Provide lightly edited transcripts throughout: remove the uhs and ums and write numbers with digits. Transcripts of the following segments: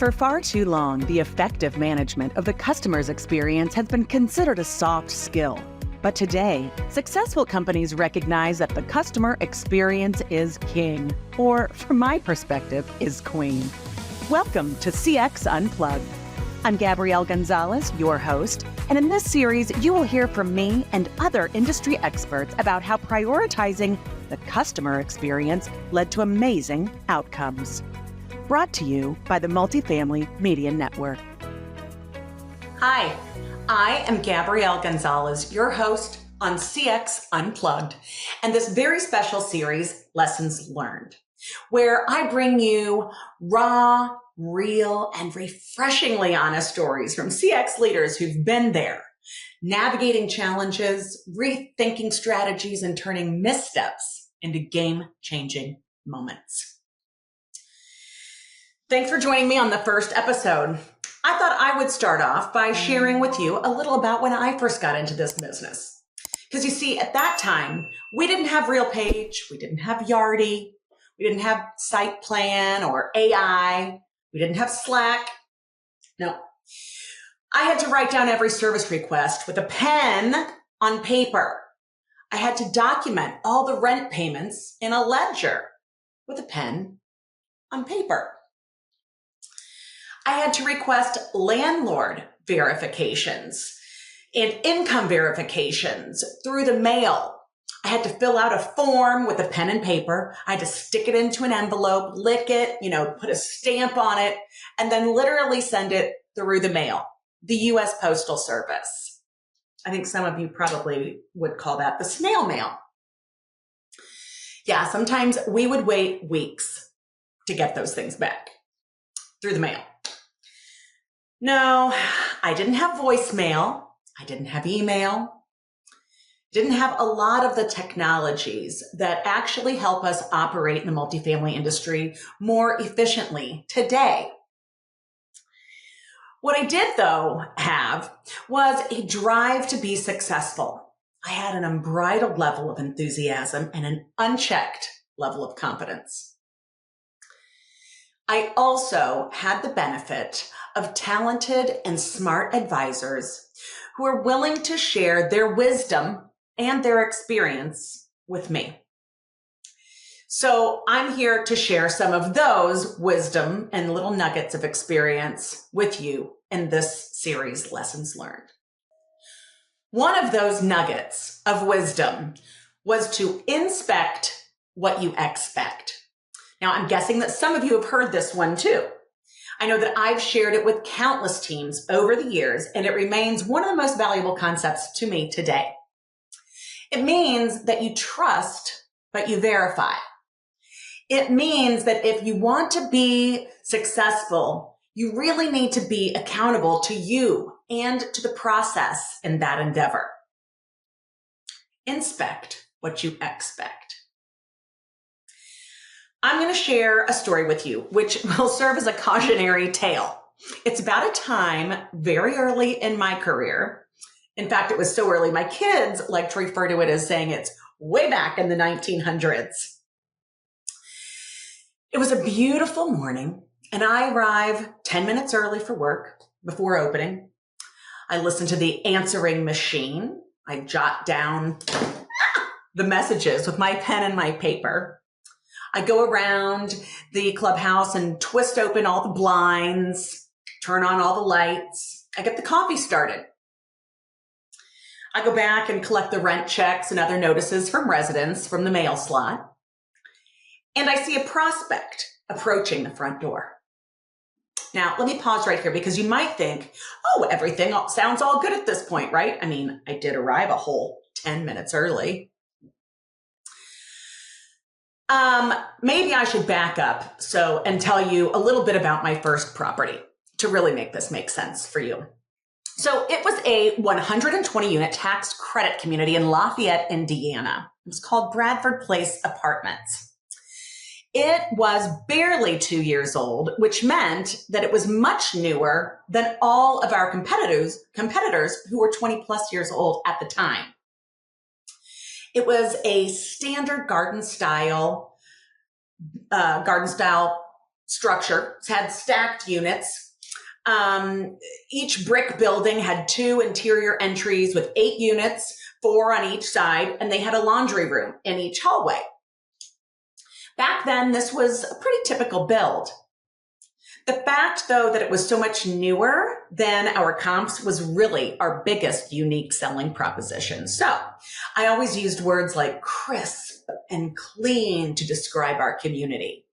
For far too long, the effective management of the customer's experience has been considered a soft skill. But today, successful companies recognize that the customer experience is king, or from my perspective, is queen. Welcome to CX Unplugged. I'm Gabrielle Gonzalez, your host, and in this series, you will hear from me and other industry experts about how prioritizing the customer experience led to amazing outcomes. Brought to you by the Multifamily Media Network. Hi, I am Gabrielle Gonzalez, your host on CX Unplugged, and this very special series, Lessons Learned, where I bring you raw, real, and refreshingly honest stories from CX leaders who've been there, navigating challenges, rethinking strategies, and turning missteps into game-changing moments. Thanks for joining me on the first episode. I thought I would start off by sharing with you a little about when I first got into this business. Because you see, at that time, we didn't have RealPage, we didn't have Yardi, we didn't have SitePlan or AI, we didn't have Slack. No. I had to write down every service request with a pen on paper. I had to document all the rent payments in a ledger with a pen on paper. I had to request landlord verifications and income verifications through the mail. I had to fill out a form with a pen and paper. I had to stick it into an envelope, lick it, put a stamp on it, and then literally send it through the mail, the U.S. Postal Service. I think some of you probably would call that the snail mail. Yeah, sometimes we would wait weeks to get those things back through the mail. No, I didn't have voicemail. I didn't have email. Didn't have a lot of the technologies that actually help us operate in the multifamily industry more efficiently today. What I did, though, have was a drive to be successful. I had an unbridled level of enthusiasm and an unchecked level of confidence. I also had the benefit of talented and smart advisors who are willing to share their wisdom and their experience with me. So I'm here to share some of those wisdom and little nuggets of experience with you in this series, Lessons Learned. One of those nuggets of wisdom was to inspect what you expect. Now, I'm guessing that some of you have heard this one too. I know that I've shared it with countless teams over the years, and it remains one of the most valuable concepts to me today. It means that you trust, but you verify. It means that if you want to be successful, you really need to be accountable to you and to the process in that endeavor. Inspect what you expect. I'm going to share a story with you, which will serve as a cautionary tale. It's about a time very early in my career. In fact, it was so early, my kids like to refer to it as saying it's way back in the 1900s. It was a beautiful morning, and I arrive 10 minutes early for work before opening. I listen to the answering machine. I jot down the messages with my pen and my paper. I go around the clubhouse and twist open all the blinds, turn on all the lights. I get the coffee started. I go back and collect the rent checks and other notices from residents from the mail slot. And I see a prospect approaching the front door. Now, let me pause right here because you might think, oh, everything sounds all good at this point, right? I mean, I did arrive a whole 10 minutes early. Maybe I should back up and tell you a little bit about my first property to really make this make sense for you. So it was a 120 unit tax credit community in Lafayette, Indiana. It was called Bradford Place Apartments. It was barely 2 years old, which meant that it was much newer than all of our competitors who were 20 plus years old at the time. It was a standard garden style structure. It had stacked units. Each brick building had 2 interior entries with 8 units, 4 on each side, and they had a laundry room in each hallway. Back then, this was a pretty typical build. The fact, though, that it was so much newer than our comps was really our biggest unique selling proposition. So I always used words like crisp and clean to describe our community.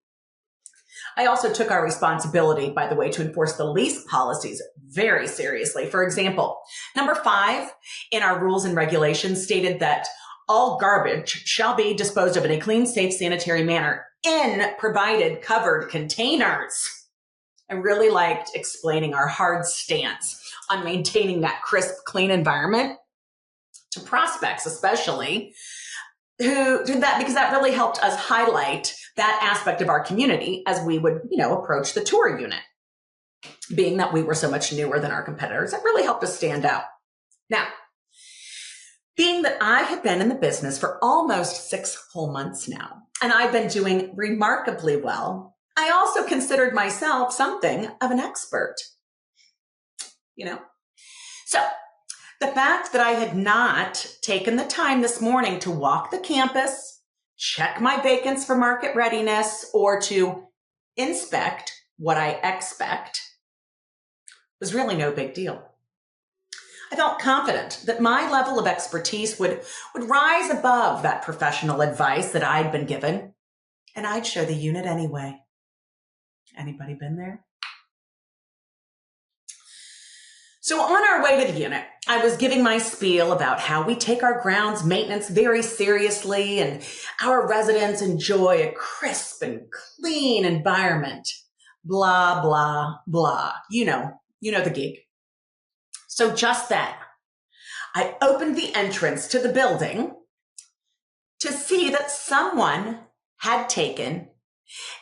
I also took our responsibility, by the way, to enforce the lease policies very seriously. For example, number 5 in our rules and regulations stated that all garbage shall be disposed of in a clean, safe, sanitary manner in provided covered containers. I really liked explaining our hard stance on maintaining that crisp, clean environment to prospects, especially, who did that because that really helped us highlight that aspect of our community as we would, approach the tour unit. Being that we were so much newer than our competitors, it really helped us stand out. Now, being that I had been in the business for almost 6 whole months now, and I've been doing remarkably well, I also considered myself something of an expert. So the fact that I had not taken the time this morning to walk the campus, check my vacants for market readiness, or to inspect what I expect was really no big deal. I felt confident that my level of expertise would rise above that professional advice that I'd been given, and I'd show the unit anyway. Anybody been there? So on our way to the unit, I was giving my spiel about how we take our grounds maintenance very seriously and our residents enjoy a crisp and clean environment. Blah, blah, blah. You know the gig. So just then, I opened the entrance to the building to see that someone had taken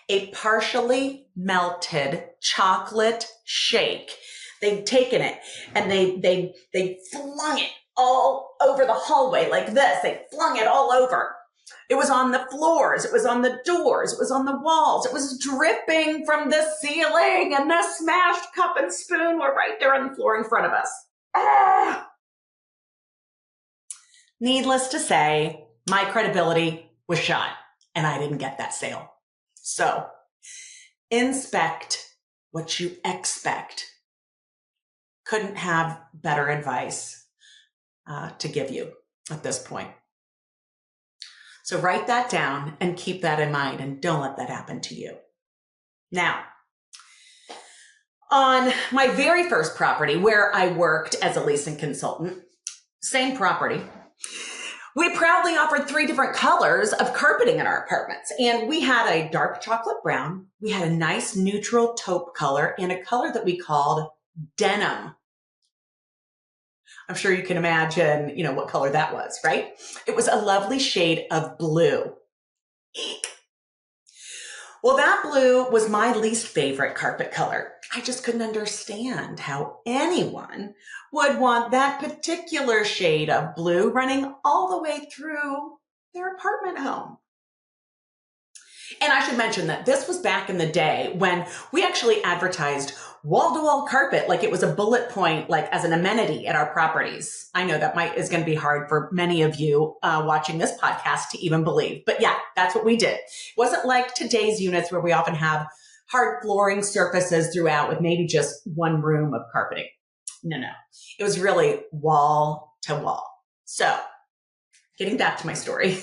a partially melted chocolate shake. They'd taken it and they flung it all over the hallway like this. They flung it all over. It was on the floors. It was on the doors. It was on the walls. It was dripping from the ceiling, and the smashed cup and spoon were right there on the floor in front of us. Ah! Needless to say, my credibility was shot, and I didn't get that sale. So, inspect what you expect. Couldn't have better advice to give you at this point. So write that down and keep that in mind, and don't let that happen to you. Now, on my very first property where I worked as a leasing consultant, same property, we proudly offered 3 different colors of carpeting in our apartments. And we had a dark chocolate brown, we had a nice neutral taupe color, and a color that we called denim. I'm sure you can imagine, what color that was, right? It was a lovely shade of blue. Eek. Well, that blue was my least favorite carpet color. I just couldn't understand how anyone would want that particular shade of blue running all the way through their apartment home. And I should mention that this was back in the day when we actually advertised wall-to-wall carpet like it was a bullet point, like as an amenity at our properties. I know that is going to be hard for many of you watching this podcast to even believe. But yeah, that's what we did. It wasn't like today's units where we often have hard flooring surfaces throughout with maybe just one room of carpeting. No. It was really wall to wall. So getting back to my story.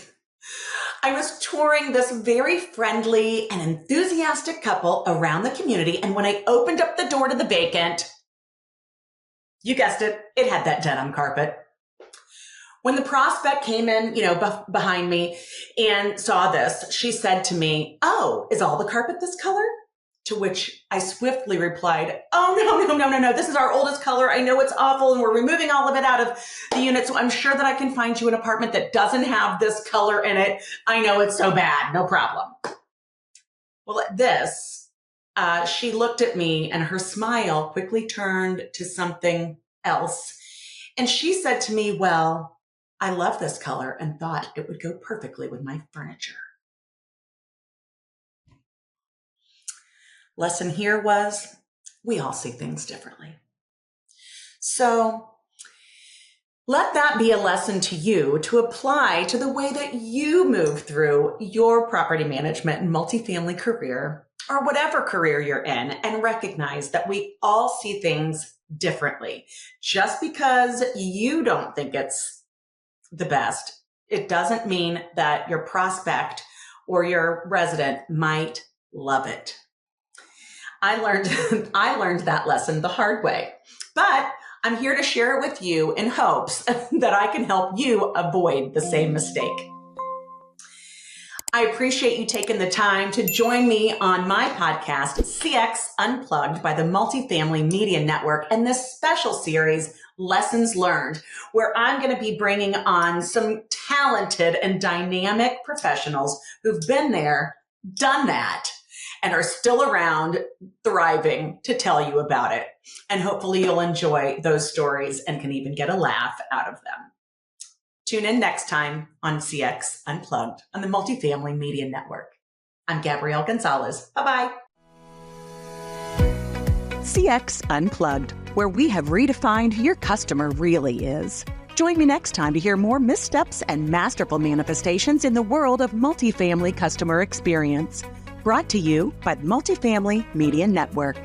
I was touring this very friendly and enthusiastic couple around the community, and when I opened up the door to the vacant, you guessed it, it had that denim carpet. When the prospect came in, behind me and saw this, she said to me, "Oh, is all the carpet this color?" To which I swiftly replied, "Oh, no. This is our oldest color. I know it's awful, and we're removing all of it out of the unit, so I'm sure that I can find you an apartment that doesn't have this color in it. I know it's so bad. No problem." Well, at this, she looked at me, and her smile quickly turned to something else. And she said to me, "Well, I love this color and thought it would go perfectly with my furniture." Lesson here was we all see things differently. So let that be a lesson to you to apply to the way that you move through your property management and multifamily career, or whatever career you're in, and recognize that we all see things differently. Just because you don't think it's the best, it doesn't mean that your prospect or your resident might love it. I learned that lesson the hard way, but I'm here to share it with you in hopes that I can help you avoid the same mistake. I appreciate you taking the time to join me on my podcast, CX Unplugged by the Multifamily Media Network, and this special series, Lessons Learned, where I'm going to be bringing on some talented and dynamic professionals who've been there, done that, and are still around, thriving to tell you about it. And hopefully you'll enjoy those stories and can even get a laugh out of them. Tune in next time on CX Unplugged on the Multifamily Media Network. I'm Gabrielle Gonzalez. Bye-bye. CX Unplugged, where we have redefined who your customer really is. Join me next time to hear more missteps and masterful manifestations in the world of multifamily customer experience. Brought to you by the Multifamily Media Network.